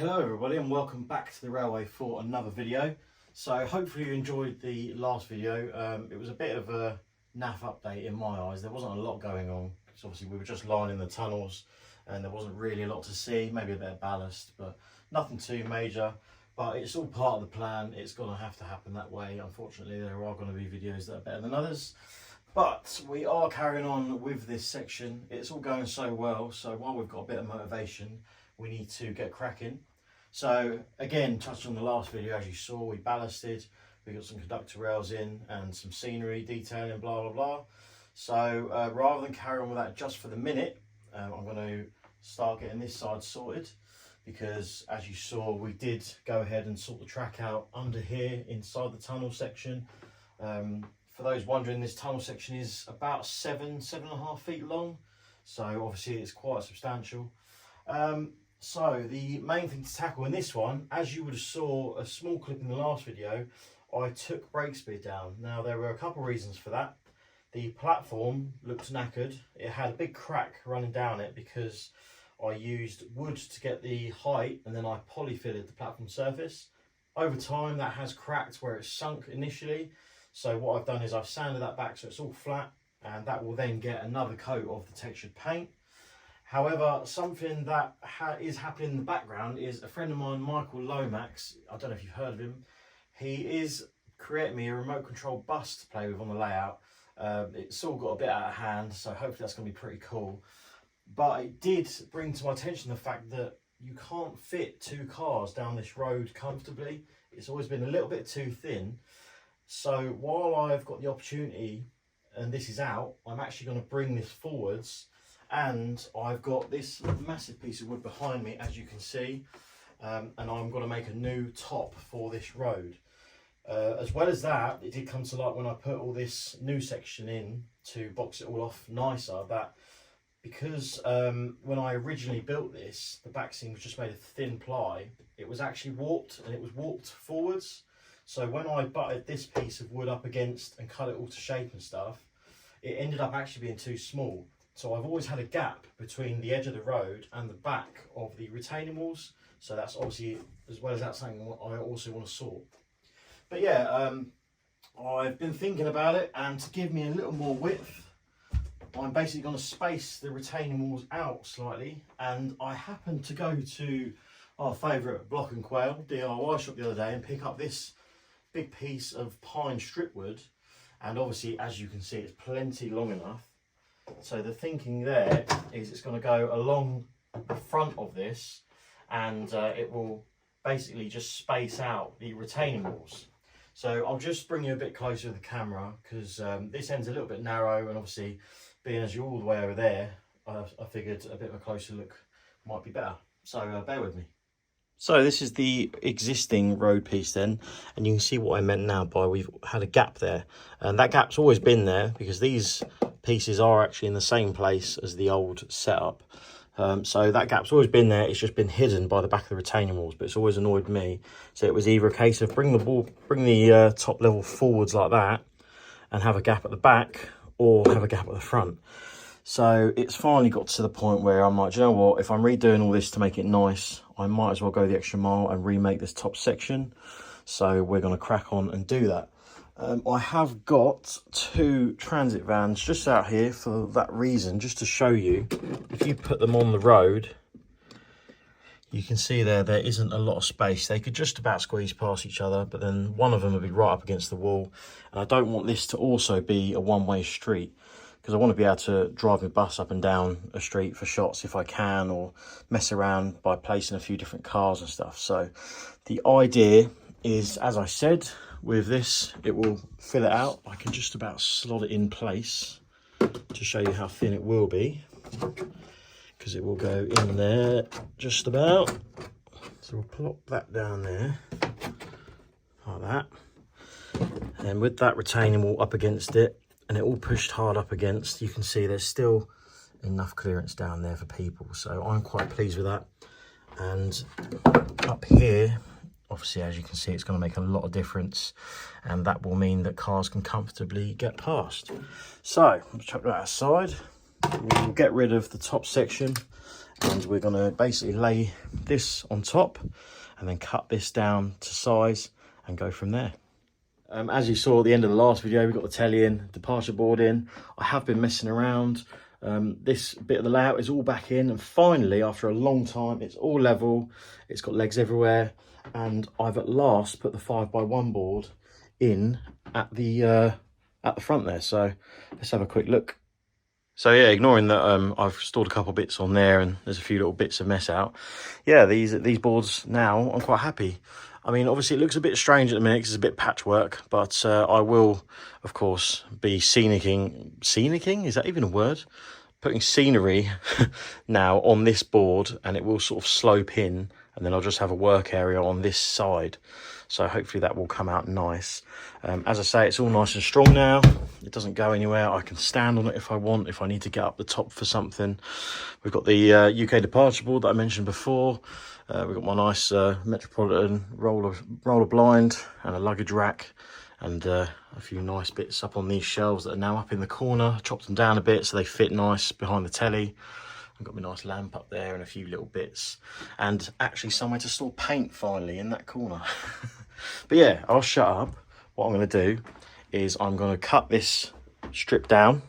Hello everybody and welcome back to the railway for another video. So hopefully you enjoyed the last video. It was a bit of a naff update in my eyes. There wasn't a lot going on because obviously we were just lining the tunnels and there wasn't really a lot to see, maybe a bit of ballast, but nothing too major. But it's all part of the plan. It's going to have to happen that way. Unfortunately, there are going to be videos that are better than others. But we are carrying on with this section. It's all going so well. So while we've got a bit of motivation, we need to get cracking. So again, touching on the last video, as you saw, we ballasted. We got some conductor rails in and some scenery detailing, blah, blah, blah. So rather than carry on with that just for the minute, I'm going to start getting this side sorted. Because as you saw, we did go ahead and sort the track out under here inside the tunnel section. For those wondering, this tunnel section is about 7.5 feet long. So obviously it's quite substantial. So the main thing to tackle in this one, as you would have saw a small clip in the last video, I took brake speed down. Now there were a couple of reasons for that. The platform looked knackered. It had a big crack running down it because I used wood to get the height and then I polyfilled the platform surface. Over time that has cracked where it's sunk initially. So what I've done is I've sanded that back so it's all flat, and that will then get another coat of the textured paint. However, something that is happening in the background is a friend of mine, Michael Lomax. I don't know if you've heard of him. He is creating me a remote control bus to play with on the layout. It's all got a bit out of hand, so hopefully that's going to be pretty cool. But it did bring to my attention the fact that you can't fit two cars down this road comfortably. It's always been a little bit too thin. So while I've got the opportunity and this is out, I'm actually going to bring this forwards. And I've got this massive piece of wood behind me, as you can see, and I'm going to make a new top for this road. As well as that, it did come to light when I put all this new section in to box it all off nicer, that because when I originally built this, the back seam was just made of thin ply, it was actually warped, and it was warped forwards. So when I butted this piece of wood up against and cut it all to shape and stuff, it ended up actually being too small. So I've always had a gap between the edge of the road and the back of the retaining walls. So that's obviously, as well as that, something I also want to sort. But yeah, I've been thinking about it, and to give me a little more width, I'm basically going to space the retaining walls out slightly. And I happened to go to our favourite Block and Quail DIY shop the other day and pick up this big piece of pine strip wood. And obviously, as you can see, it's plenty long enough. So the thinking there is it's going to go along the front of this, and it will basically just space out the retaining walls. So I'll just bring you a bit closer to the camera because this end's a little bit narrow, and obviously being as you're all the way over there, I figured a bit of a closer look might be better. So bear with me. So this is the existing road piece then, and you can see what I meant now by we've had a gap there, and that gap's always been there because these pieces are actually in the same place as the old setup. So that gap's always been there. It's just been hidden by the back of the retaining walls, but it's always annoyed me. So it was either a case of bring the top level forwards like that and have a gap at the back, or have a gap at the front. So it's finally got to the point where I'm like, do you know what, if I'm redoing all this to make it nice, I might as well go the extra mile and remake this top section. So we're going to crack on and do that. I have got two transit vans just out here for that reason, just to show you. If you put them on the road, you can see there isn't a lot of space. They could just about squeeze past each other, but then one of them would be right up against the wall. And I don't want this to also be a one-way street, because I want to be able to drive my bus up and down a street for shots if I can, or mess around by placing a few different cars and stuff. So the idea is, as I said, with this, it will fill it out. I can just about slot it in place to show you how thin it will be, because it will go in there just about. So we'll plop that down there like that. And with that retaining wall up against it, and it all pushed hard up against, you can see there's still enough clearance down there for people. So I'm quite pleased with that. And up here, obviously, as you can see, it's going to make a lot of difference, and that will mean that cars can comfortably get past. So let's chuck that aside. We'll get rid of the top section, And we're going to basically lay this on top and then cut this down to size and go from there. As you saw at the end of the last video, we got the telly in, departure board in. I have been messing around. This bit of the layout is all back in, and finally, after a long time, it's all level. It's got legs everywhere, and I've at last put the 5x1 board in at the front there. So let's have a quick look. So yeah, ignoring that I've stored a couple bits on there and there's a few little bits of mess out. Yeah, these boards now, I'm quite happy. I mean, obviously it looks a bit strange at the minute because it's a bit patchwork, but I will, of course, be scenicing, is that even a word? Putting scenery now on this board, and it will sort of slope in, and then I'll just have a work area on this side. So hopefully that will come out nice. As I say, it's all nice and strong now. It doesn't go anywhere. I can stand on it if I want, if I need to get up the top for something. We've got the UK departure board that I mentioned before. We've got my nice Metropolitan roller blind and a luggage rack, and a few nice bits up on these shelves that are now up in the corner. Chopped them down a bit so they fit nice behind the telly. I've got my nice lamp up there and a few little bits, and actually somewhere to store paint finally in that corner. But yeah, I'll shut up. What I'm going to do is I'm going to cut this strip down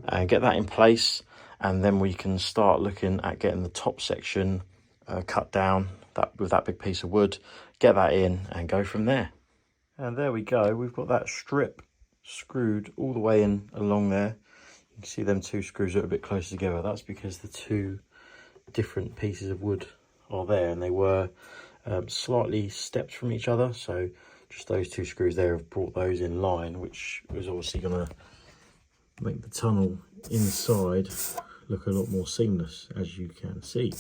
and get that in place, and then we can start looking at getting the top section cut down with that big piece of wood, get that in and go from there. And there we go, we've got that strip screwed all the way in along there. You can see them two screws are a bit closer together. That's because the two different pieces of wood are there, and they were slightly stepped from each other, so just those two screws there have brought those in line, which is obviously going to make the tunnel inside look a lot more seamless, as you can see.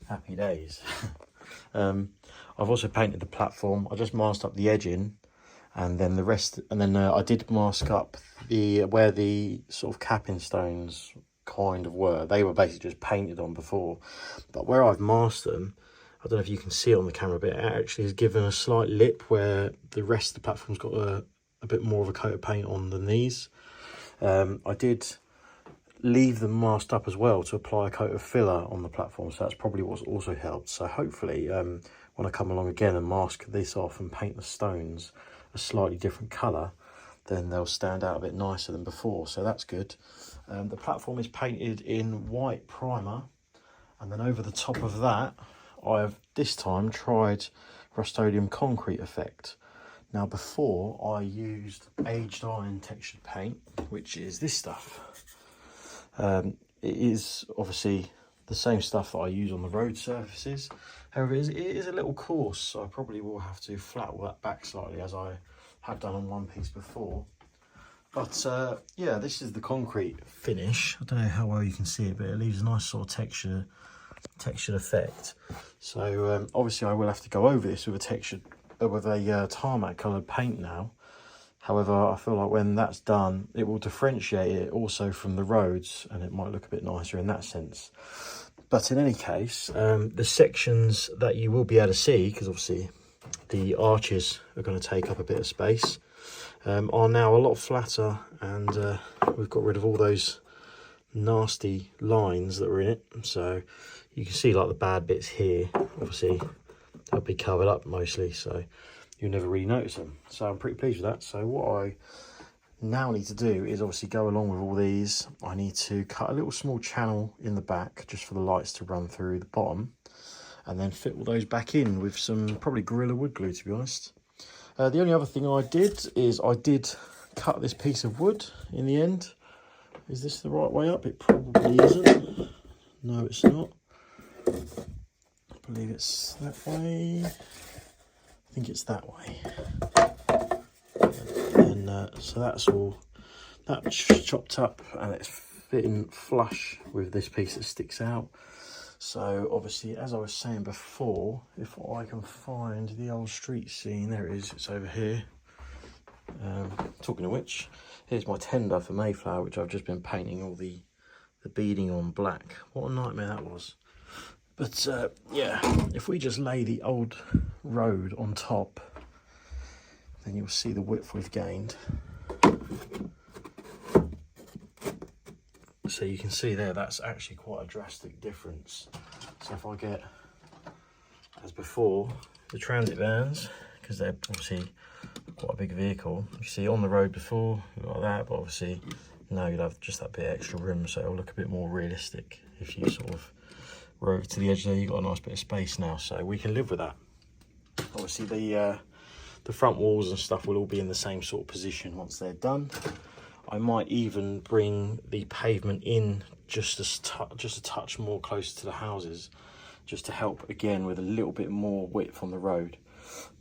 Happy days. I've also painted the platform. I just masked up the edging, and then the rest, and then I did mask up where the sort of capping stones kind of were. They were basically just painted on before, but where I've masked them, I don't know if you can see it on the camera, but it actually has given a slight lip where the rest of the platform's got a bit more of a coat of paint on than these. I did leave them masked up as well to apply a coat of filler on the platform, so that's probably what's also helped. So hopefully when I come along again and mask this off and paint the stones a slightly different colour, then they'll stand out a bit nicer than before, so that's good. The platform is painted in white primer, and then over the top of that I've this time tried Rust-Oleum concrete effect. Now before I used aged iron textured paint, which is this stuff. It is obviously the same stuff that I use on the road surfaces. However, it is a little coarse, so I probably will have to flat all that back slightly, as I have done on one piece before. But yeah, this is the concrete finish. I don't know how well you can see it, but it leaves a nice sort of textured effect. So obviously I will have to go over this with a tarmac coloured paint now. However, I feel like when that's done, it will differentiate it also from the roads, and it might look a bit nicer in that sense. But in any case, the sections that you will be able to see, because obviously the arches are going to take up a bit of space, are now a lot flatter, and we've got rid of all those nasty lines that were in it. So you can see like the bad bits here, obviously they'll be covered up mostly, so you'll never really notice them. So I'm pretty pleased with that. So what I now need to do is obviously go along with all these. I need to cut a little small channel in the back just for the lights to run through the bottom, and then fit all those back in with some probably Gorilla wood glue, to be honest. The only other thing I did is I did cut this piece of wood in the end. Is this the right way up? It probably isn't. No, it's not. I believe it's that way. I think it's that way. And so that's chopped up, and it's fitting flush with this piece that sticks out. So obviously, as I was saying before, if I can find the old street scene, there it is, it's over here. Talking of which, here's my tender for Mayflower, which I've just been painting all the beading on black. What a nightmare that was. But yeah, if we just lay the old road on top, then you'll see the width we've gained. So So you can see there, that's actually quite a drastic difference. So if I get, as before, the transit vans, because they're obviously quite a big vehicle. You see on the road before, like that, but obviously now you'd have just that bit of extra room, so it'll look a bit more realistic. If you sort of rode to the edge there, you've got a nice bit of space now, so we can live with that. Obviously the front walls and stuff will all be in the same sort of position once they're done. I might even bring the pavement in just a touch more closer to the houses, just to help again with a little bit more width on the road.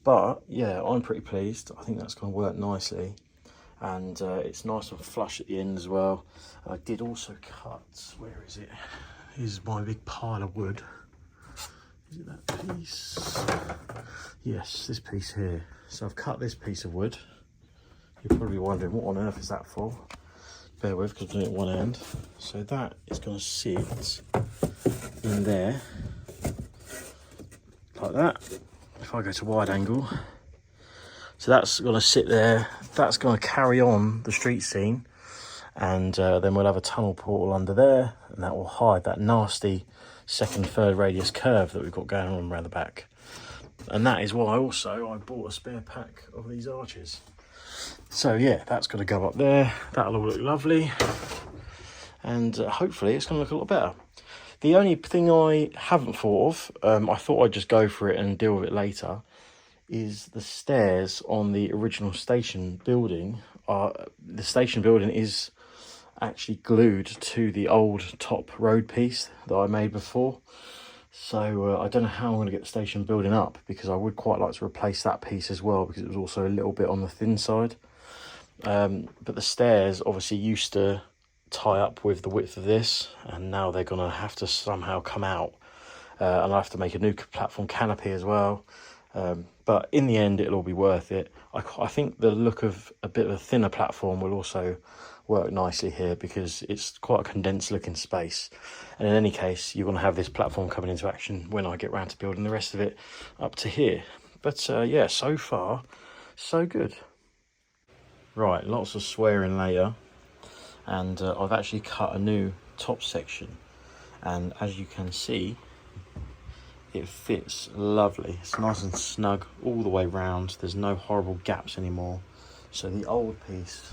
But yeah, I'm pretty pleased. I think that's going to work nicely, and it's nice and flush at the end as well. I did also cut, where is it? Here's my big pile of wood. Is it that piece? Yes, this piece here. So I've cut this piece of wood. You're probably wondering, what on earth is that for? Bear with, because I'm doing it one end. So that is going to sit in there, like that. If I go to wide angle. So that's going to sit there. That's going to carry on the street scene. And then we'll have a tunnel portal under there. And that will hide that nasty second, third radius curve that we've got going on around the back. And that is why also I bought a spare pack of these arches. So yeah, that's going to go up there. That'll all look lovely, and hopefully it's going to look a lot better. The only thing I haven't thought of, I thought I'd just go for it and deal with it later, is the stairs on the original station building. The station building is actually glued to the old top road piece that I made before. So I don't know how I'm going to get the station building up, because I would quite like to replace that piece as well, because it was also a little bit on the thin side. But the stairs obviously used to tie up with the width of this, and now they're going to have to somehow come out. And I have to make a new platform canopy as well. But in the end, it'll all be worth it. I think the look of a bit of a thinner platform will also work nicely here, because it's quite a condensed looking space. And in any case, you're going to have this platform coming into action when I get round to building the rest of it up to here. But yeah, so far, so good. Right, lots of swearing later. And I've actually cut a new top section. And as you can see, it fits lovely. It's nice and snug all the way round. There's no horrible gaps anymore. So the old piece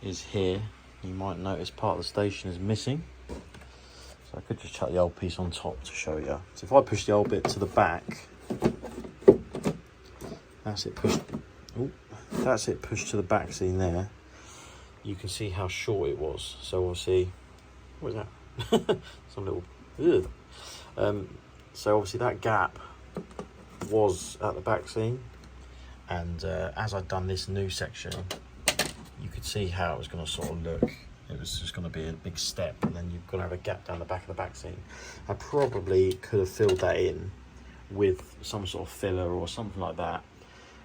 is here. You might notice part of the station is missing. So I could just chuck the old piece on top to show you. So if I push the old bit to the back, that's it pushed. Oh, that's it pushed to the back seam there. You can see how short it was. So obviously, what is that? Some little. Ugh. So obviously that gap was at the back seam, and as I'd done this new section, you could see how it was going to sort of look. It was just going to be a big step, and then you've got to have a gap down the back of the back seam. I probably could have filled that in with some sort of filler or something like that.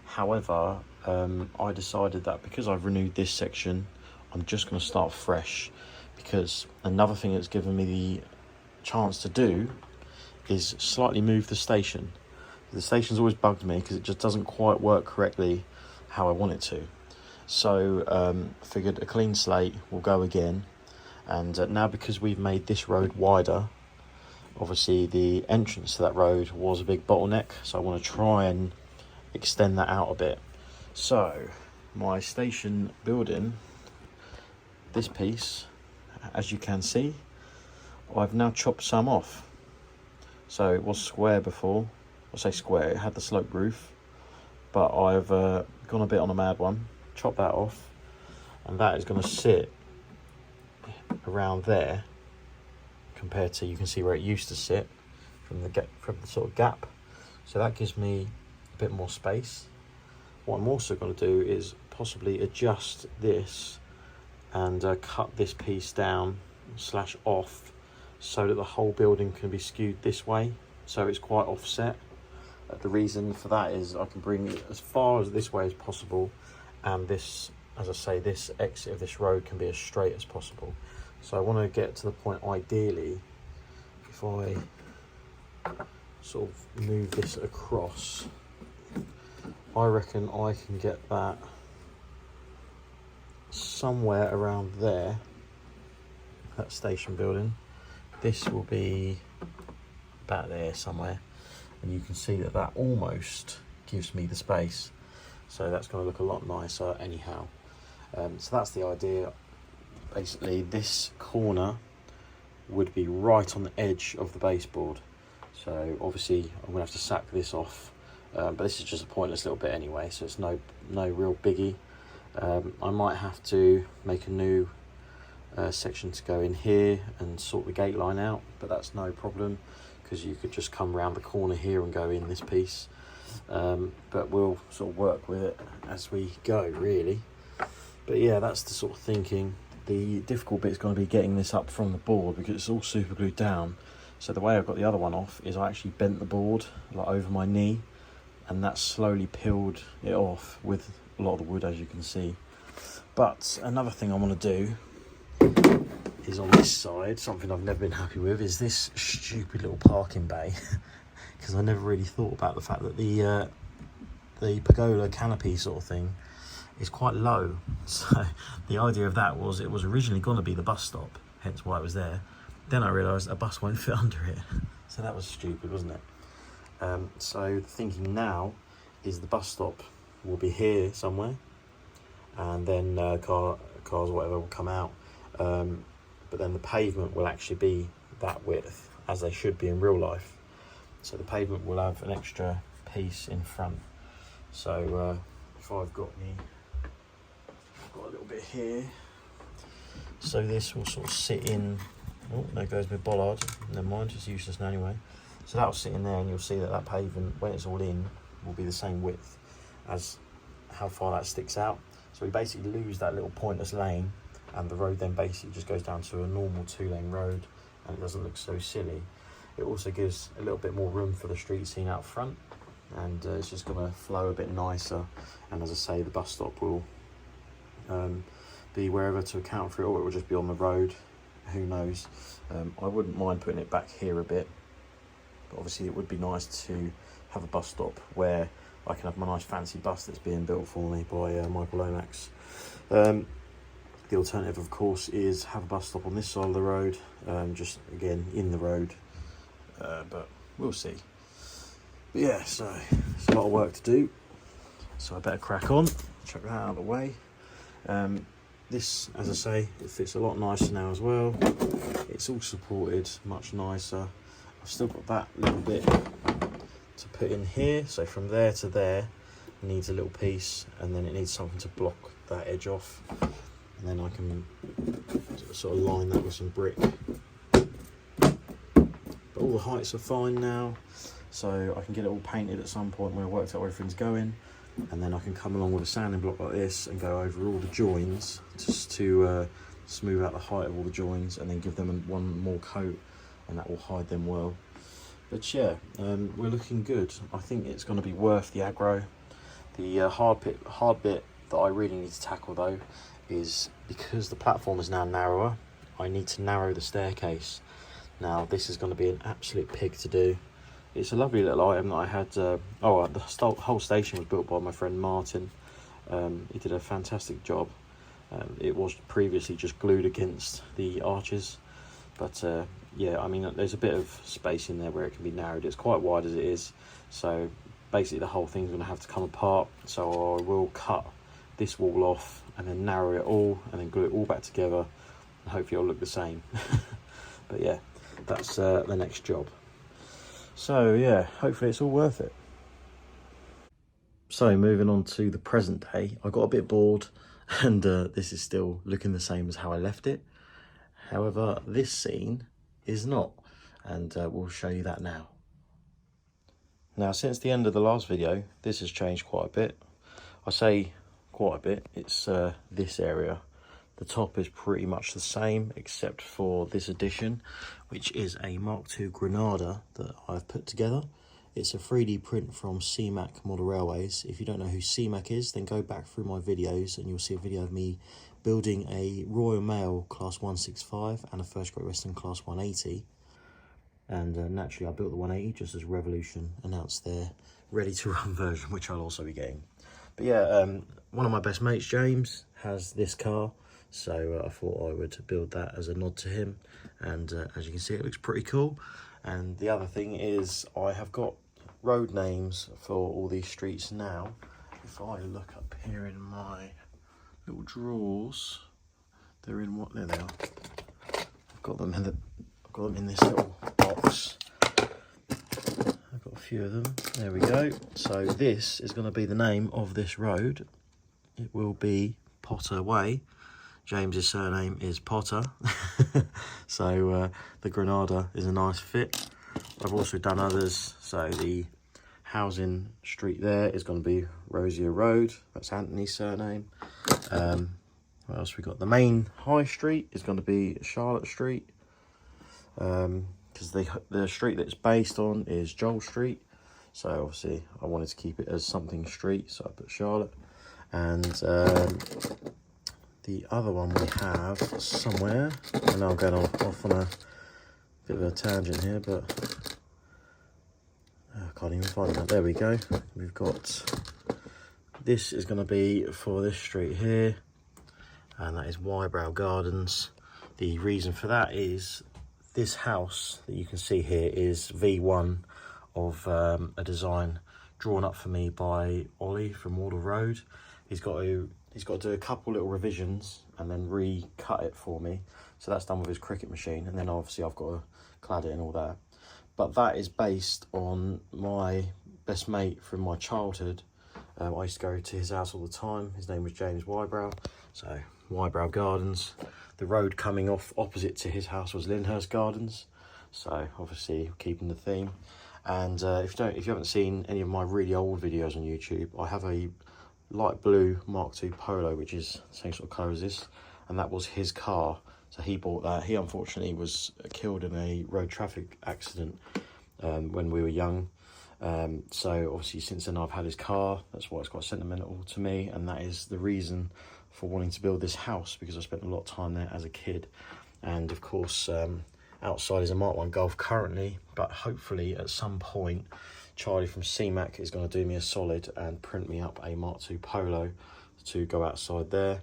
However, I decided that because I've renewed this section, I'm just going to start fresh, because another thing that's given me the chance to do is slightly move the station. The station's always bugged me because it just doesn't quite work correctly how I want it to. So figured a clean slate will go again. And now, because we've made this road wider, obviously the entrance to that road was a big bottleneck, so I want to try and extend that out a bit. So my station building, this piece, as you can see, I've now chopped some off. So it was square before. I say square, it had the sloped roof, but I've gone a bit on a mad one, chopped that off, and that is going to sit around there compared to, you can see where it used to sit from the sort of gap. So that gives me a bit more space. What I'm also going to do is possibly adjust this and cut this piece down / off, so that the whole building can be skewed this way, so it's quite offset. The reason for that is I can bring it as far as this way as possible, and this, as I say, this exit of this road can be as straight as possible. So I want to get to the point, ideally, if I sort of move this across, I reckon I can get that somewhere around there, that station building. This will be about there somewhere, and you can see that that almost gives me the space, so that's going to look a lot nicer anyhow. So that's the idea. Basically this corner would be right on the edge of the baseboard, so obviously I'm going to have to sack this off, but this is just a pointless little bit anyway, so it's no real biggie. I might have to make a new section to go in here and sort the gate line out, but that's no problem because you could just come around the corner here and go in this piece, but we'll sort of work with it as we go really. But yeah, that's the sort of thinking. The difficult bit is going to be getting this up from the board because it's all super glued down. So the way I've got the other one off is I actually bent the board like over my knee, and that slowly peeled it off with a lot of the wood, as you can see. But another thing I want to do is on this side, something I've never been happy with, is this stupid little parking bay. Because I never really thought about the fact that the pergola canopy sort of thing is quite low. So the idea of that was it was originally going to be the bus stop, hence why it was there. Then I realised a bus won't fit under it. So that was stupid, wasn't it? So thinking now is the bus stop will be here somewhere, and then cars or whatever will come out. But then the pavement will actually be that width, as they should be in real life. So the pavement will have an extra piece in front. So if I've got a little bit here, so this will sort of sit in. Oh, there goes my bollard. Never mind, it's useless now anyway. So that'll sit in there, and you'll see that that pavement, when it's all in, will be the same width as how far that sticks out. So we basically lose that little pointless lane, and the road then basically just goes down to a normal 2-lane road, and it doesn't look so silly. It also gives a little bit more room for the street scene out front, and it's just going to flow a bit nicer. And as I say, the bus stop will be wherever to account for it, or it will just be on the road, who knows. I wouldn't mind putting it back here a bit, but obviously it would be nice to have a bus stop where I can have my nice fancy bus that's being built for me by Michael Lomax. The alternative, of course, is have a bus stop on this side of the road, just again in the road, but we'll see. But yeah, so it's a lot of work to do, so I better crack on. Chuck that out of the way. This, as I say, it fits a lot nicer now as well. It's all supported much nicer. I've still got that little bit to put in here, so from there to there needs a little piece, and then it needs something to block that edge off, and then I can sort of line that with some brick. But all the heights are fine now, so I can get it all painted at some point when I worked out where everything's going, and then I can come along with a sanding block like this and go over all the joins just to smooth out the height of all the joins, and then give them one more coat, and that will hide them well. But yeah, we're looking good. I think it's going to be worth the aggro. The hard bit that I really need to tackle though is, because the platform is now narrower, I need to narrow the staircase. Now this is going to be an absolute pig to do. It's a lovely little item that I had. The whole station was built by my friend Martin. He did a fantastic job. It was previously just glued against the arches, but yeah, I mean, there's a bit of space in there where it can be narrowed. It's quite wide as it is, so basically the whole thing's going to have to come apart. So I will cut this wall off and then narrow it all and then glue it all back together, and hopefully it'll look the same. But yeah, that's the next job. So yeah, hopefully it's all worth it. So moving on to the present day, I got a bit bored, and this is still looking the same as how I left it. However, this scene is not, and we'll show you that now. Now, since the end of the last video, this has changed quite a bit. I say quite a bit, it's this area. The top is pretty much the same, except for this addition, which is a Mark II Granada that I've put together. It's a 3D print from AGR Model Railways. If you don't know who AGR is, then go back through my videos and you'll see a video of me building a Royal Mail Class 165 and a First Great Western Class 180. And naturally I built the 180 just as Revolution announced their ready to run version, which I'll also be getting. But yeah, one of my best mates, James, has this car. So I thought I would build that as a nod to him, and as you can see, it looks pretty cool. And the other thing is I have got road names for all these streets now. If I look up here in my little drawers, they're in what? There they are. I've got them in this little box. I've got a few of them. There we go. So this is going to be the name of this road. It will be Potter Way. James's surname is Potter, so the Granada is a nice fit. I've also done others, so the housing street there is going to be Rosier Road. That's Anthony's surname. What else we got? The main high street is going to be Charlotte Street, because the street that it's based on is Joel Street. So obviously I wanted to keep it as something street, so I put Charlotte. And the other one we have somewhere, I know I'm going off on a bit of a tangent here, but I can't even find that. There we go. We've got, this is going to be for this street here, and that is Wybrow Gardens. The reason for that is this house that you can see here is V1 of a design drawn up for me by Ollie from Wardle Road. He's got to do a couple little revisions and then recut it for me. So that's done with his Cricut machine, and then obviously I've got to clad it and all that. But that is based on my best mate from my childhood. I used to go to his house all the time. His name was James Wybrow. So Wybrow Gardens. The road coming off opposite to his house was Lyndhurst Gardens. So obviously keeping the theme. And if you haven't seen any of my really old videos on YouTube, I have a light blue Mark II Polo, which is the same sort of colour as this, and that was his car. So he bought that. He unfortunately was killed in a road traffic accident when we were young. So obviously since then I've had his car. That's why it's quite sentimental to me, and that is the reason for wanting to build this house, because I spent a lot of time there as a kid. And of course outside is a Mark 1 Golf currently, but hopefully at some point Charlie from CMAC is going to do me a solid and print me up a Mark II Polo to go outside there.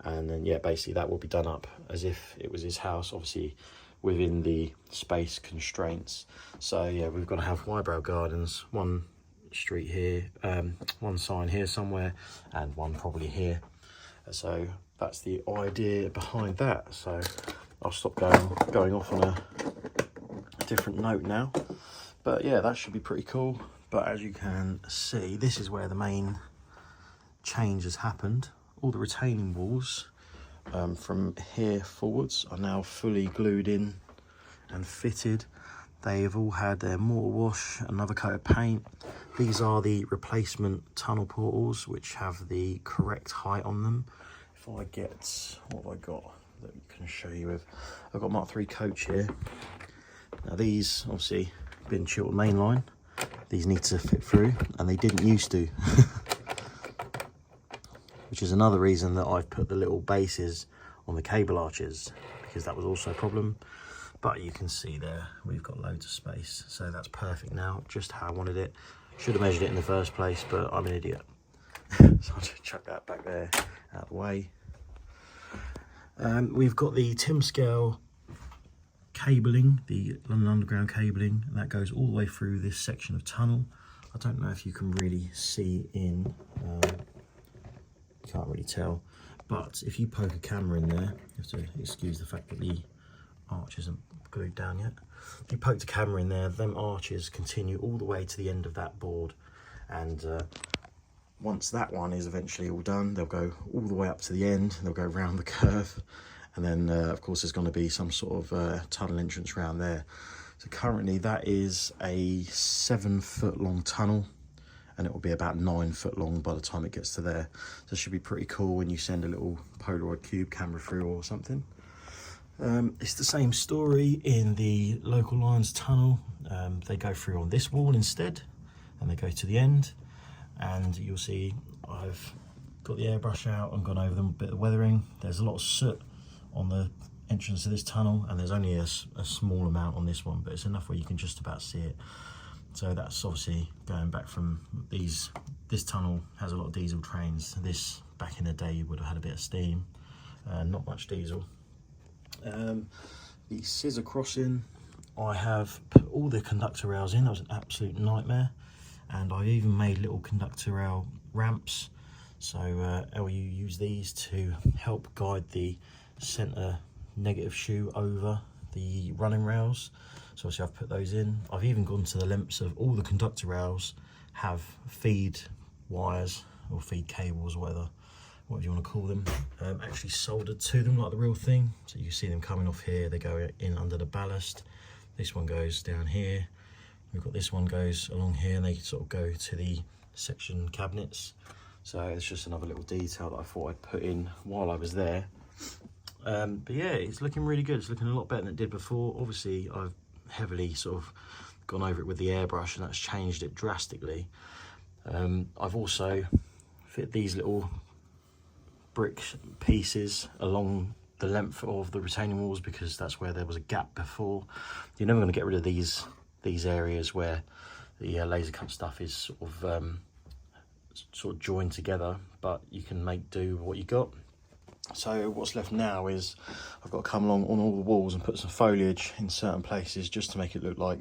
And then, yeah, basically that will be done up as if it was his house, obviously within the space constraints. So, yeah, we've got to have Wybrow Gardens, one street here, one sign here somewhere, and one probably here. So that's the idea behind that. So I'll stop going off on a different note now. But yeah, that should be pretty cool. But as you can see, this is where the main change has happened. All the retaining walls from here forwards are now fully glued in and fitted. They have all had their mortar wash, another coat of paint. These are the replacement tunnel portals, which have the correct height on them. If I get, what have I got that I can show you with? I've got Mark III coach here. Now these, obviously, been Chiltern mainline. These need to fit through, and they didn't used to. Which is another reason that I've put the little bases on the cable arches, because that was also a problem. But you can see there, we've got loads of space. So that's perfect now, just how I wanted it. Should have measured it in the first place, but I'm an idiot. So I'll just chuck that back there, out of the way. We've got the Tim scale cabling, the London Underground cabling, and that goes all the way through this section of tunnel. I don't know if you can really see in, you can't really tell, but if you poke a camera in there, you have to excuse the fact that the arch isn't glued down yet. If you poke the camera in there, them arches continue all the way to the end of that board, and once that one is eventually all done, they'll go all the way up to the end, they'll go around the curve. And then, of course, there's going to be some sort of tunnel entrance around there. So currently that is a 7-foot long tunnel, and it will be about 9 foot long by the time it gets to there. So it should be pretty cool when you send a little Polaroid cube camera through or something. It's the same story in the local lines tunnel. They go through on this wall instead, and they go to the end. And you'll see I've got the airbrush out and gone over them, a bit of weathering. There's a lot of soot on the entrance to this tunnel, and there's only a small amount on this one, but it's enough where you can just about see it. So that's obviously going back from this tunnel has a lot of diesel trains. This back in the day would have had a bit of steam. not much diesel. The scissor crossing, I have put all the conductor rails in. That was an absolute nightmare, and I even made little conductor rail ramps. So LU use these to help guide the centre negative shoe over the running rails. So obviously I've put those in. I've even gone to the lengths of all the conductor rails have feed wires or feed cables, or whatever you want to call them, actually soldered to them like the real thing. So you can see them coming off here, they go in under the ballast. This one goes down here. We've got this one goes along here, and they sort of go to the section cabinets. So it's just another little detail that I thought I'd put in while I was there. But yeah, it's looking really good. It's looking a lot better than it did before. Obviously, I've heavily sort of gone over it with the airbrush, and that's changed it drastically. I've also fit these little brick pieces along the length of the retaining walls, because that's where there was a gap before. You're never going to get rid of these areas where the laser cut stuff is sort of joined together, but you can make do with what you got. So what's left now is I've got to come along on all the walls and put some foliage in certain places, just to make it look like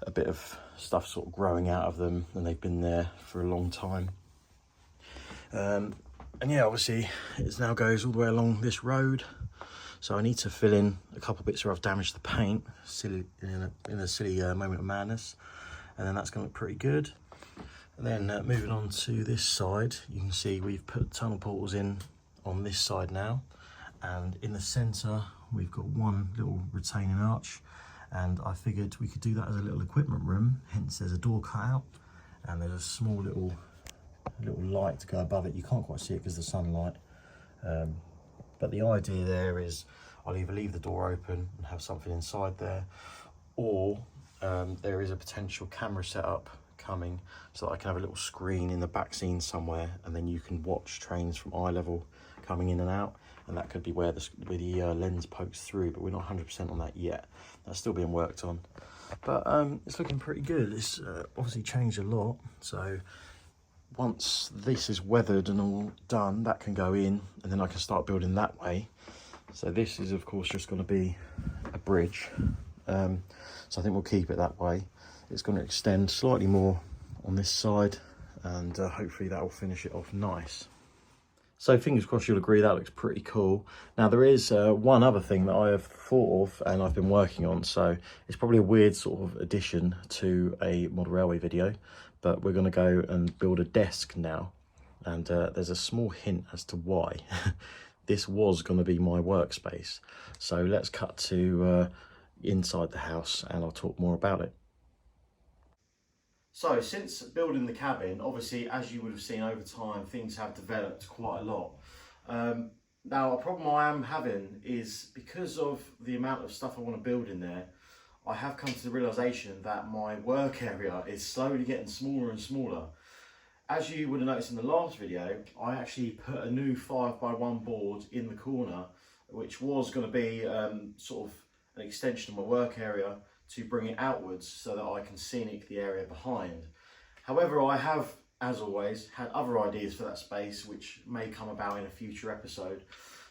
a bit of stuff sort of growing out of them, and they've been there for a long time. And yeah, obviously it now goes all the way along this road, so I need to fill in a couple of bits where I've damaged the paint, in a silly moment of madness, and then that's going to look pretty good. And then moving on to this side, you can see we've put tunnel portals in on this side now, and in the centre we've got one little retaining arch, and I figured we could do that as a little equipment room. Hence there's a door cut out, and there's a small little light to go above it. You can't quite see it because of the sunlight, but the idea there is I'll either leave the door open and have something inside there, or there is a potential camera setup coming, so that I can have a little screen in the back scene somewhere, and then you can watch trains from eye level coming in and out, and that could be where the lens pokes through, but we're not 100% on that yet. That's still being worked on, but it's looking pretty good. It's obviously changed a lot, so once this is weathered and all done, that can go in, and then I can start building that way. So this is of course just going to be a bridge, so I think we'll keep it that way. It's going to extend slightly more on this side, and hopefully that will finish it off nice. So fingers crossed you'll agree that looks pretty cool. Now there is one other thing that I have thought of and I've been working on, so it's probably a weird sort of addition to a model railway video, but we're going to go and build a desk now, and there's a small hint as to why. This was going to be my workspace, so let's cut to inside the house and I'll talk more about it. So since building the cabin, obviously as you would have seen over time, things have developed quite a lot. Now a problem I am having is, because of the amount of stuff I want to build in there, I have come to the realisation that my work area is slowly getting smaller and smaller. As you would have noticed in the last video, I actually put a new 5x1 board in the corner, which was going to be sort of an extension of my work area, to bring it outwards so that I can scenic the area behind. However, I have, as always, had other ideas for that space which may come about in a future episode.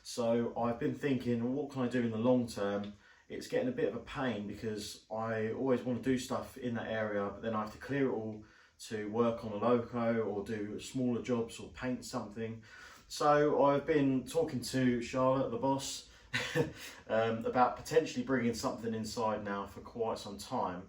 So I've been thinking, well, what can I do in the long term? It's getting a bit of a pain because I always want to do stuff in that area, but then I have to clear it all to work on a loco or do smaller jobs or paint something. So I've been talking to Charlotte, the boss, about potentially bringing something inside now for quite some time,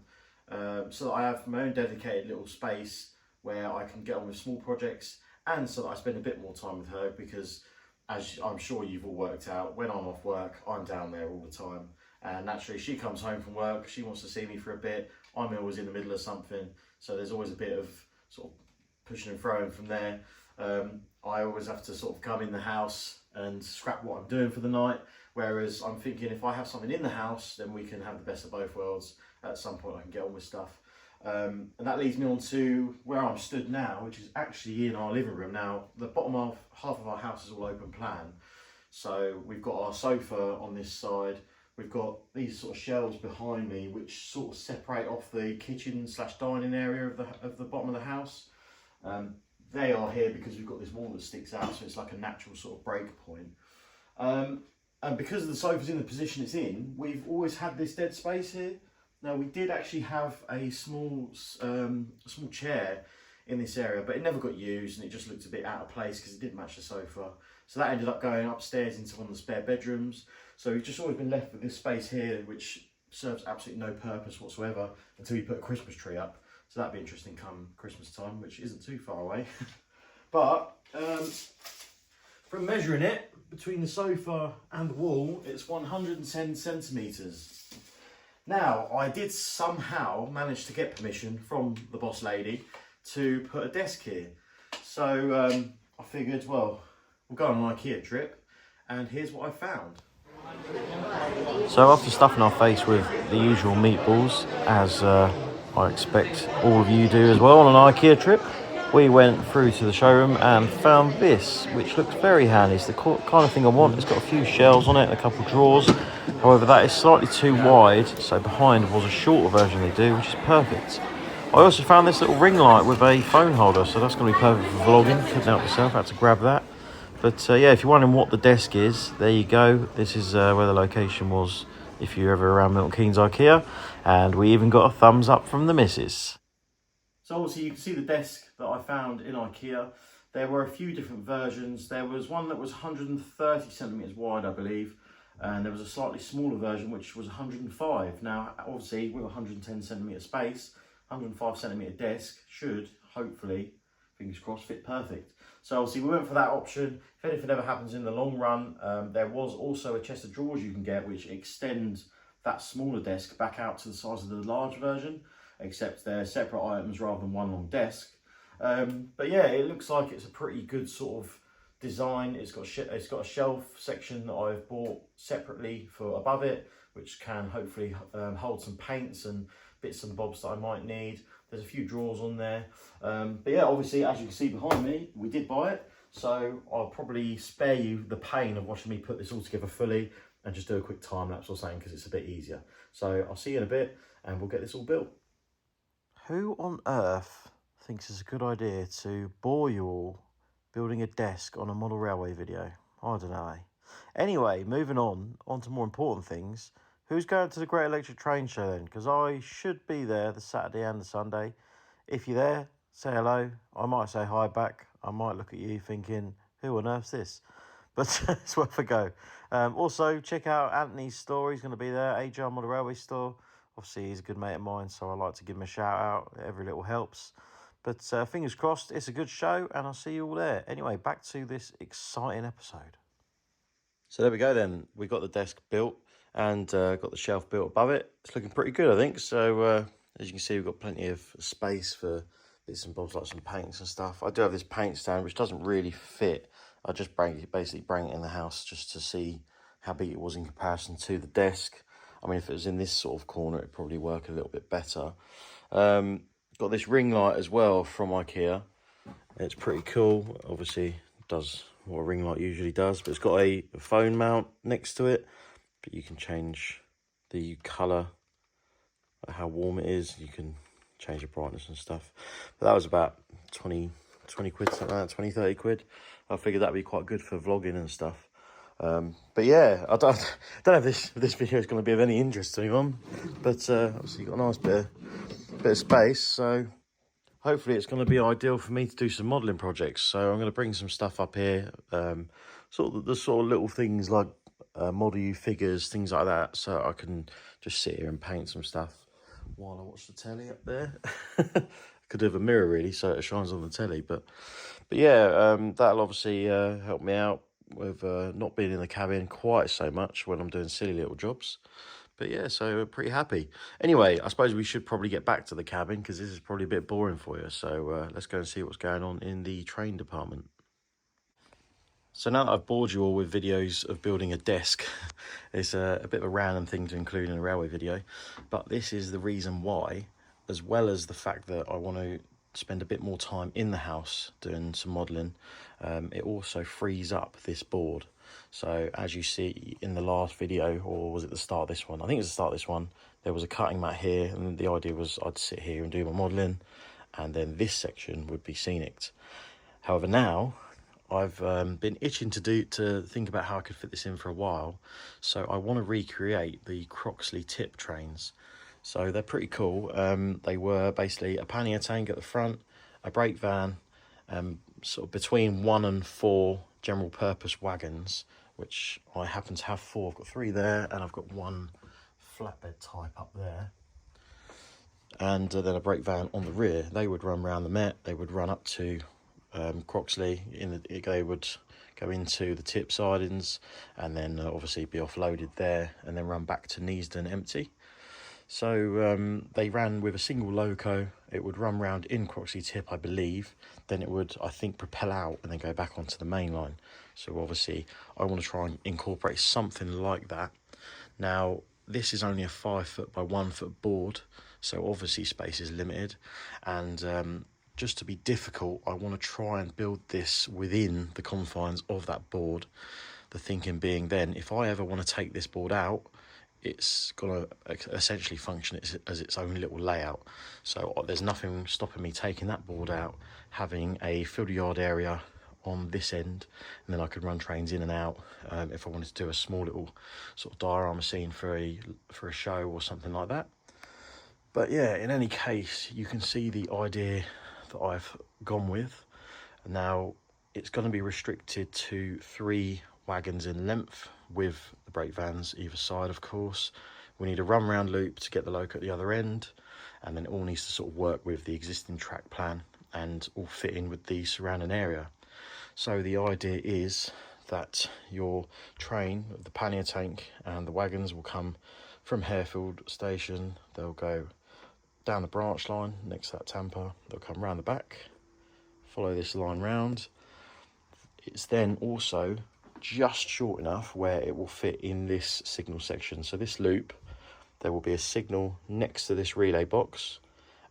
so that I have my own dedicated little space where I can get on with small projects, and so that I spend a bit more time with her, because as I'm sure you've all worked out, when I'm off work I'm down there all the time, and naturally she comes home from work, she wants to see me for a bit, I'm always in the middle of something, so there's always a bit of sort of pushing and throwing from there. I always have to sort of come in the house and scrap what I'm doing for the night, whereas I'm thinking if I have something in the house, then we can have the best of both worlds. At some point I can get on with stuff, and that leads me on to where I'm stood now, which is actually in our living room. Now the bottom of half of our house is all open plan, so we've got our sofa on this side, we've got these sort of shelves behind me which sort of separate off the kitchen / dining area of the bottom of the house. They are here because we've got this wall that sticks out, so it's like a natural sort of break point. And because the sofa's in the position it's in, we've always had this dead space here. Now we did actually have a small chair in this area, but it never got used and it just looked a bit out of place because it didn't match the sofa. So that ended up going upstairs into one of the spare bedrooms. So we've just always been left with this space here, which serves absolutely no purpose whatsoever until you put a Christmas tree up. So that'd be interesting come Christmas time, which isn't too far away. But from measuring it between the sofa and the wall, it's 110 centimetres. Now, I did somehow manage to get permission from the boss lady to put a desk here. So I figured, well, we'll go on an Ikea trip, and here's what I found. So after stuffing our face with the usual meatballs, as I expect all of you do as well on an Ikea trip, we went through to the showroom and found this, which looks very handy. It's the kind of thing I want. It's got a few shelves on it and a couple of drawers. However, that is slightly too wide, so behind was a shorter version they do, which is perfect. I also found this little ring light with a phone holder, so that's going to be perfect for vlogging. Couldn't help myself, I had to grab that. But yeah, if you're wondering what the desk is, there you go. This is where the location was if you're ever around Milton Keynes Ikea. And we even got a thumbs up from the missus. So obviously you can see the desk that I found in Ikea. There were a few different versions. There was one that was 130 centimetres wide, I believe. And there was a slightly smaller version, which was 105. Now, obviously, with 110 centimetre space, 105 centimetre desk should, hopefully, fingers crossed, fit perfect. So obviously we went for that option. If anything ever happens in the long run, there was also a chest of drawers you can get which extends that smaller desk back out to the size of the large version, except they're separate items rather than one long desk. But yeah, it looks like it's a pretty good sort of design. It's got a shelf section that I've bought separately for above it, which can hopefully hold some paints and bits and bobs that I might need. There's a few drawers on there. But yeah, obviously, as you can see behind me, we did buy it. So I'll probably spare you the pain of watching me put this all together fully and just do a quick time lapse or something because it's a bit easier. So I'll see you in a bit and we'll get this all built. Who on earth thinks it's a good idea to bore you all building a desk on a model railway video? I don't know. Anyway, moving on to more important things. Who's going to the Great Electric Train Show then? Because I should be there the Saturday and the Sunday. If you're there, say hello. I might say hi back. I might look at you thinking, who on earth's this? But it's worth a go. Also, check out Anthony's store. He's going to be there, AGR Model Railway Store. Obviously, he's a good mate of mine, so I like to give him a shout out. Every little helps. But fingers crossed, it's a good show, and I'll see you all there. Anyway, back to this exciting episode. So there we go then. We got the desk built and got the shelf built above it. It's looking pretty good, I think. So as you can see, we've got plenty of space for bits and bobs like some paints and stuff. I do have this paint stand, which doesn't really fit. I just basically bring it in the house just to see how big it was in comparison to the desk. I mean, if it was in this sort of corner, it'd probably work a little bit better. Got this ring light as well from Ikea. It's pretty cool. Obviously, it does what a ring light usually does, but it's got a phone mount next to it. But you can change the colour, how warm it is. You can change the brightness and stuff. But that was about 20 quid, something like that, 20, 30 quid. I figured that'd be quite good for vlogging and stuff. But yeah, I don't know if this video is going to be of any interest to anyone, but obviously you've got a nice bit of space, so hopefully it's going to be ideal for me to do some modelling projects. So I'm going to bring some stuff up here, sort of little things like model you figures, things like that, so I can just sit here and paint some stuff while I watch the telly up there. Could have a mirror really, so it shines on the telly, but yeah, that'll obviously help me out with not being in the cabin quite so much when I'm doing silly little jobs. But yeah, so pretty happy. Anyway, I suppose we should probably get back to the cabin because this is probably a bit boring for you. So let's go and see what's going on in the train department. So now that I've bored you all with videos of building a desk, it's a bit of a random thing to include in a railway video. But this is the reason why, as well as the fact that I want to spend a bit more time in the house doing some modelling. It also frees up this board. So as you see in the last video, or was it the start of this one? I think it was the start of this one. There was a cutting mat here, and the idea was I'd sit here and do my modelling, and then this section would be scenic. However, now I've been itching to think about how I could fit this in for a while. So I want to recreate the Croxley tip trains. So they're pretty cool. They were basically a pannier tank at the front, a brake van, sort of between 1 and 4 general purpose wagons, which I happen to have 4. I've got 3 there, and I've got 1 flatbed type up there. And then a brake van on the rear. They would run around the Met. They would run up to Croxley. They would go into the tip sidings, and then obviously be offloaded there, and then run back to Neasden empty. So they ran with a single loco. It would run round in Croxley tip, I believe. Then it would, I think, propel out and then go back onto the main line. So obviously I want to try and incorporate something like that. Now, this is only a 5 foot by 1 foot board, so obviously space is limited. And just to be difficult, I want to try and build this within the confines of that board. The thinking being then, if I ever want to take this board out, it's going to essentially function as its own little layout. So there's nothing stopping me taking that board out, having a field yard area on this end, and then I could run trains in and out if I wanted to do a small little sort of diorama scene for a show or something like that. But yeah, in any case, you can see the idea that I've gone with. Now, it's going to be restricted to 3 wagons in length, with the brake vans either side, of course. We need a run round loop to get the loco at the other end, and then it all needs to sort of work with the existing track plan and all fit in with the surrounding area. So the idea is that your train, the pannier tank and the wagons will come from Harefield station. They'll go down the branch line next to that tamper. They'll come round the back, follow this line round. It's then also just short enough where it will fit in this signal section. So this loop, there will be a signal next to this relay box,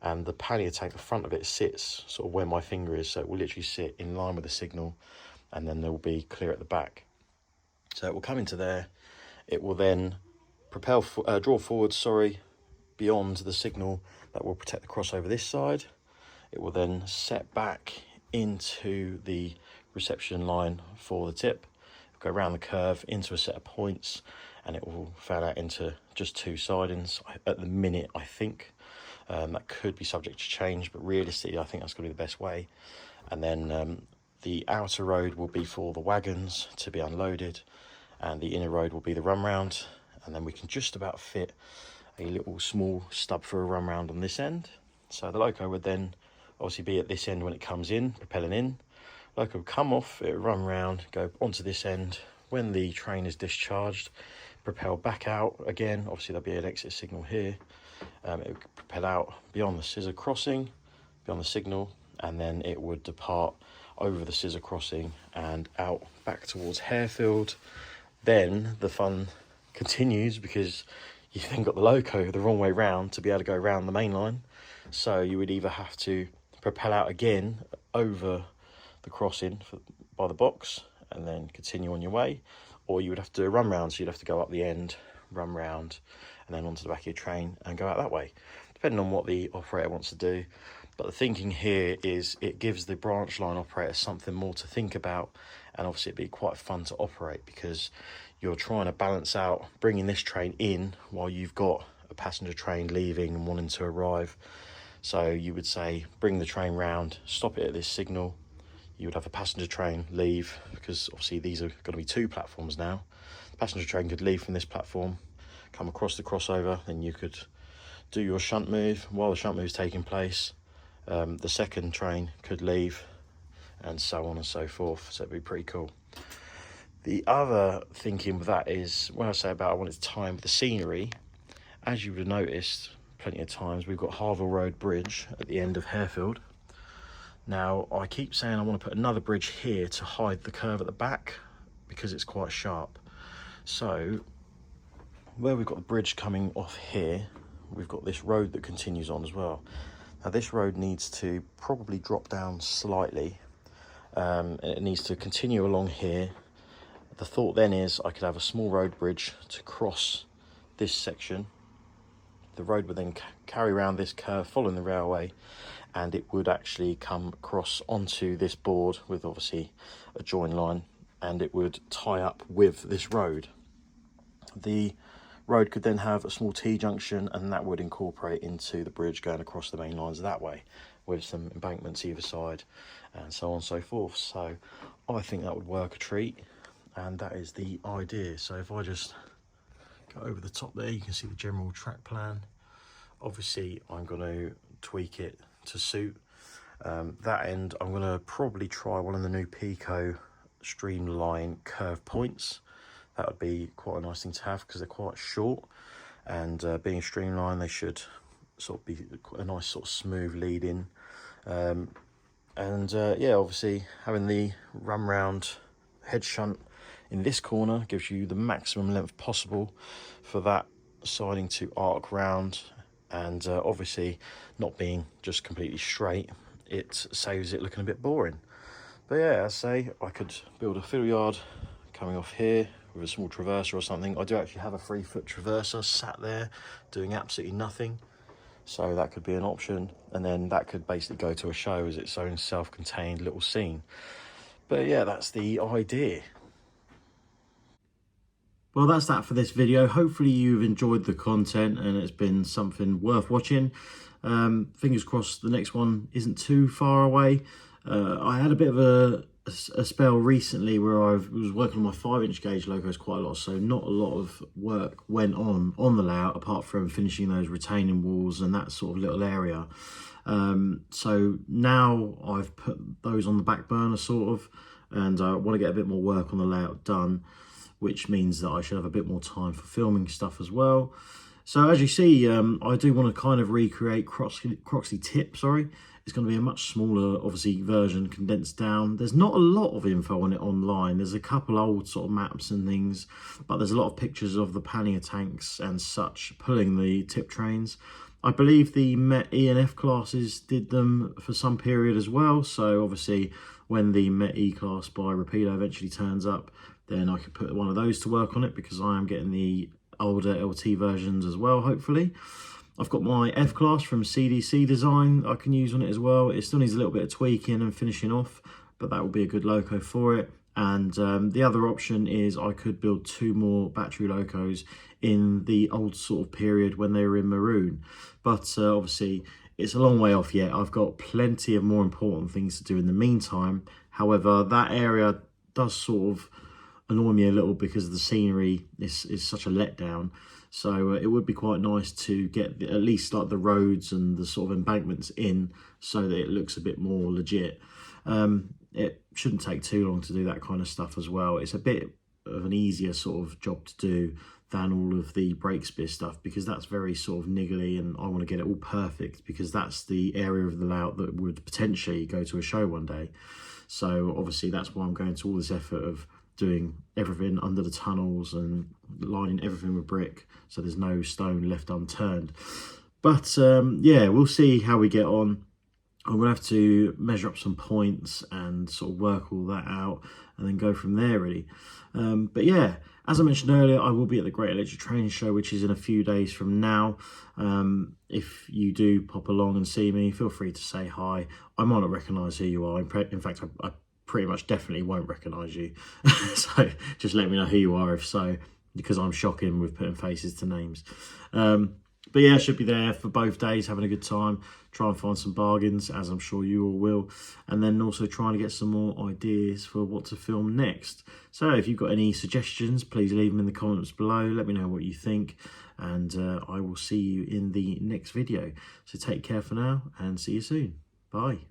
and the pannier tank, the front of it sits sort of where my finger is, so it will literally sit in line with the signal, and then there will be clear at the back. So it will come into there. It will then draw forward, beyond the signal that will protect the crossover this side. It will then set back into the reception line for the tip, go around the curve into a set of points, and it will fan out into just 2 sidings at the minute, I think. That could be subject to change, but realistically I think that's going to be the best way. And then the outer road will be for the wagons to be unloaded, and the inner road will be the run round, and then we can just about fit a little small stub for a run round on this end. So the loco would then obviously be at this end when it comes in, propelling in. Loco will come off, it will run round, go onto this end. When the train is discharged, propel back out again. Obviously there'll be an exit signal here. It would propel out beyond the scissor crossing, beyond the signal, and then it would depart over the scissor crossing and out back towards Harefield. Then the fun continues, because you've then got the loco the wrong way round to be able to go around the main line. So you would either have to propel out again over the crossing by the box and then continue on your way, or you would have to do a run round. So you'd have to go up the end, run round, and then onto the back of your train and go out that way, depending on what the operator wants to do. But the thinking here is it gives the branch line operator something more to think about, and obviously it'd be quite fun to operate, because you're trying to balance out bringing this train in while you've got a passenger train leaving and wanting to arrive. So you would say bring the train round, stop it at this signal. You would have a passenger train leave, because obviously these are going to be 2 platforms now. The passenger train could leave from this platform, come across the crossover, then you could do your shunt move. While the shunt move is taking place, the second train could leave, and so on and so forth. So it'd be pretty cool. The other thinking with that is, when I say about I want it to time with the scenery, as you would have noticed plenty of times, we've got Harville Road Bridge at the end of Harefield. Now, I keep saying I want to put another bridge here to hide the curve at the back, because it's quite sharp. So where we've got the bridge coming off here, we've got this road that continues on as well. Now this road needs to probably drop down slightly, and it needs to continue along here. The thought then is I could have a small road bridge to cross this section, the road would then carry around this curve following the railway, and it would actually come across onto this board with obviously a join line, and it would tie up with this road. The road could then have a small T-junction, and that would incorporate into the bridge going across the main lines that way, with some embankments either side and so on and so forth. So I think that would work a treat, and that is the idea. So if I just go over the top there, you can see the general track plan. Obviously I'm going to tweak it to suit that end. I'm going to probably try one of the new Pico streamline curve points. That would be quite a nice thing to have because they're quite short, and being streamlined, they should sort of be a nice sort of smooth lead in. Yeah, obviously having the run round head shunt in this corner gives you the maximum length possible for that siding to arc round, and obviously not being just completely straight, it saves it looking a bit boring. But yeah, as I say, I could build a fiddle yard coming off here with a small traverser or something. I do actually have a 3-foot traverser sat there doing absolutely nothing, so that could be an option, and then that could basically go to a show as its own self-contained little scene. But yeah, that's the idea. Well, that's that for this video. Hopefully you've enjoyed the content and it's been something worth watching. Fingers crossed the next one isn't too far away. I had a bit of a spell recently where I was working on my 5-inch gauge locos quite a lot, so not a lot of work went on the layout apart from finishing those retaining walls and that sort of little area. So now I've put those on the back burner sort of, and I want to get a bit more work on the layout done, which means that I should have a bit more time for filming stuff as well. So as you see, I do want to kind of recreate Croxley Tip, It's going to be a much smaller, obviously, version, condensed down. There's not a lot of info on it online. There's a couple old sort of maps and things, but there's a lot of pictures of the pannier tanks and such pulling the tip trains. I believe the Met E and F classes did them for some period as well. So obviously, when the Met E class by Rapido eventually turns up, then I could put one of those to work on it, because I am getting the older LT versions as well, hopefully. I've got my F class from CDC Design I can use on it as well. It still needs a little bit of tweaking and finishing off, but that will be a good loco for it. And the other option is I could build 2 more battery locos in the old sort of period when they were in maroon. But obviously it's a long way off yet. I've got plenty of more important things to do in the meantime. However, that area does sort of annoy me a little because the scenery is such a letdown. So it would be quite nice to get at least like the roads and the sort of embankments in, so that it looks a bit more legit. It shouldn't take too long to do that kind of stuff as well. It's a bit of an easier sort of job to do than all of the Breakspear stuff, because that's very sort of niggly, and I want to get it all perfect, because that's the area of the layout that would potentially go to a show one day. So obviously that's why I'm going to all this effort of doing everything under the tunnels and lining everything with brick, so there's no stone left unturned. But yeah, we'll see how we get on. I'm gonna have to measure up some points and sort of work all that out, and then go from there really. But yeah, as I mentioned earlier, I will be at the Great Electric Training Show, which is in a few days from now. If you do pop along and see me, feel free to say hi. I might not recognise who you are. In fact, I pretty much definitely won't recognise you. So just let me know who you are if so, because I'm shocking with putting faces to names. But yeah, I should be there for both days, having a good time, try and find some bargains, as I'm sure you all will, and then also trying to get some more ideas for what to film next. So if you've got any suggestions, please leave them in the comments below. Let me know what you think, and I will see you in the next video. So take care for now, and see you soon. Bye.